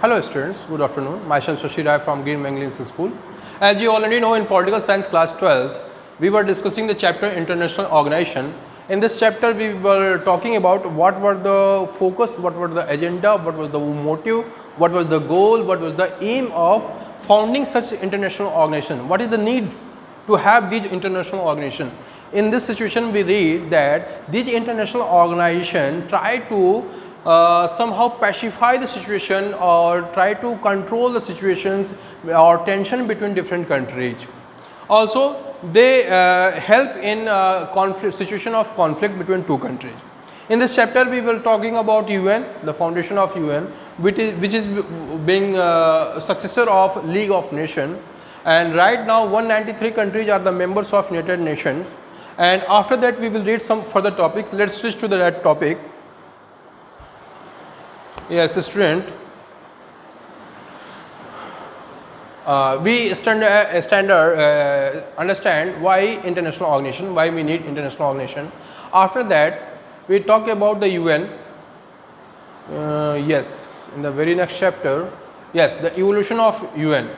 Hello students, good afternoon. Myself Shashi Rai from Green Manglins School. As you already know, in political science class 12th, we were discussing the chapter international organization. In this chapter, we were talking about what were the focus, what were the agenda, what was the motive, what was the goal, what was the aim of founding such international organization. What is the need to have these international organization? In this situation, we read that these international organization try to somehow pacify the situation or try to control the situations or tension between different countries. Also, they help in situation of conflict between two countries. In this chapter, we will talking about UN, the foundation of UN, which is being successor of League of Nations. And right now, 193 countries are the members of United Nations. And after that, we will read some further topic. Let's switch to that topic. Yes, student. We understand why international organization, why we need international organization. After that, we talk about the UN. Yes, in the very next chapter. Yes, the evolution of UN.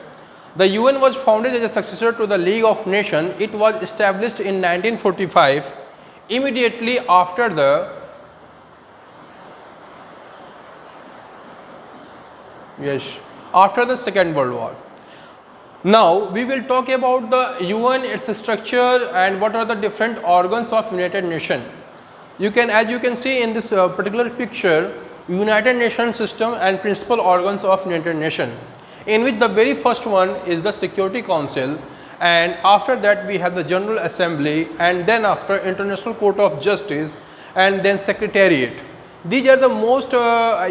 The UN was founded as a successor to the League of Nations. It was established in 1945, immediately after the after the Second World War. Now we will talk about the UN, its structure, and what are the different organs of United Nations. As you can see in this particular picture, United Nations system and principal organs of United Nations, in which the very first one is the Security Council, and after that we have the General Assembly, and then after International Court of Justice, and then Secretariat. These are the most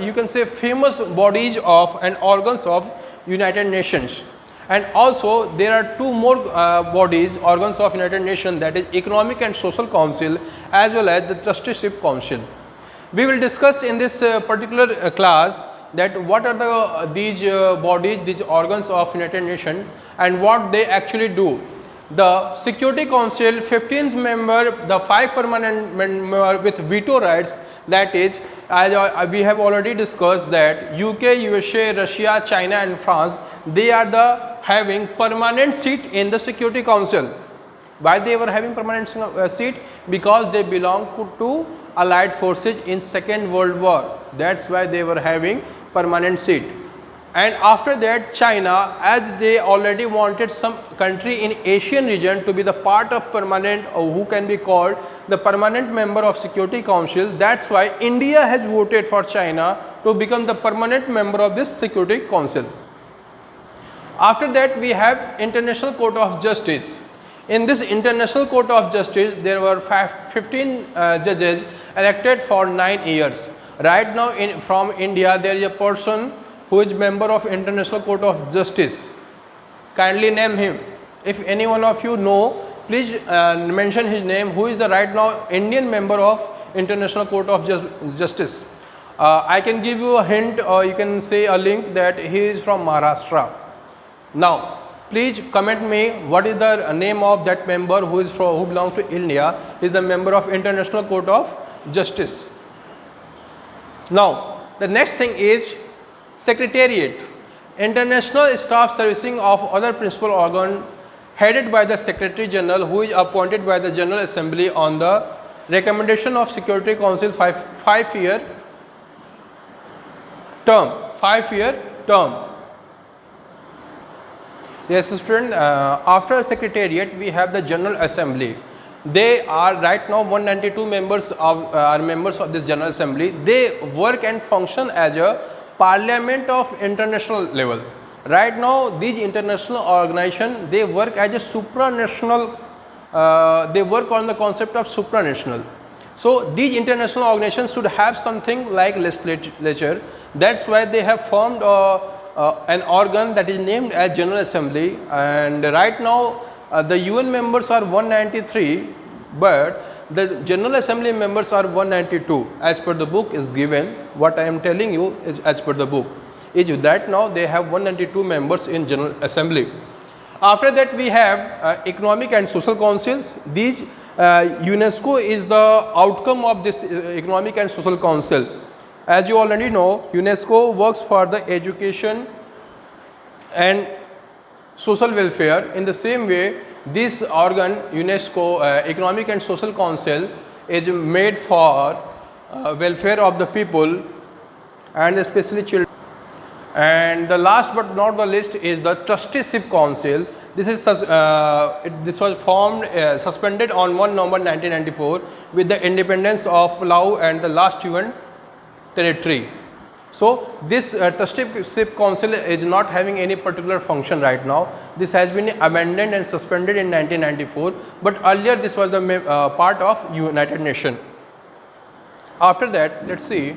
you can say famous bodies of and organs of United Nations. And also there are two more bodies, organs of United Nations, that is Economic and Social Council as well as the Trusteeship Council. We will discuss in this particular class that what are these bodies, these organs of United Nations, and what they actually do. The Security Council, 15th member, the 5 permanent member with veto rights, that is, as we have already discussed that UK, USA, Russia, China and France, they are the having permanent seat in the Security Council. Why they were having permanent seat? Because they belong to Allied forces in Second World War. That's why they were having permanent seat. And after that, China, as they already wanted some country in Asian region to be the part of permanent, or who can be called the permanent member of Security Council, that's why India has voted for China to become the permanent member of this Security Council. After that, we have International Court of Justice. In this International Court of Justice, there were 15 judges elected for 9 years. Right now, from India, there is a person who is member of International Court of Justice. Kindly name him. If any one of you know, please mention his name. Who is the right now Indian member of International Court of Justice? I can give you a hint, or you can say a link, that he is from Maharashtra. Now, please comment me what is the name of that member who belongs to India, is the member of International Court of Justice. Now, the next thing is Secretariat, international staff servicing of other principal organ, headed by the Secretary General, who is appointed by the General Assembly on the recommendation of Security Council 5-year term. 5-year term. Yes, student. After Secretariat, we have the General Assembly. They are right now 192 members are members of this General Assembly. They work and function as a Parliament of international level. Right now, these international organizations, they work as a supranational. They work on the concept of supranational. So these international organizations should have something like legislature. That's why they have formed an organ that is named as General Assembly. And right now, the UN members are 193, but the General Assembly members are 192 as per the book is given. What I am telling you is as per the book. Is that now they have 192 members in General Assembly. After that, we have Economic and Social Councils. UNESCO is the outcome of this Economic and Social Council. As you already know, UNESCO works for the education and social welfare. In the same way, this organ, UNESCO Economic and Social Council, is made for welfare of the people and especially children. And the last but not the least is the Trusteeship Council. This was formed, suspended on 1 November 1994 with the independence of Palau and the last UN territory. So this Trusteeship Council is not having any particular function right now. This has been amended and suspended in 1994, but earlier this was the part of United Nations. After that, let's see.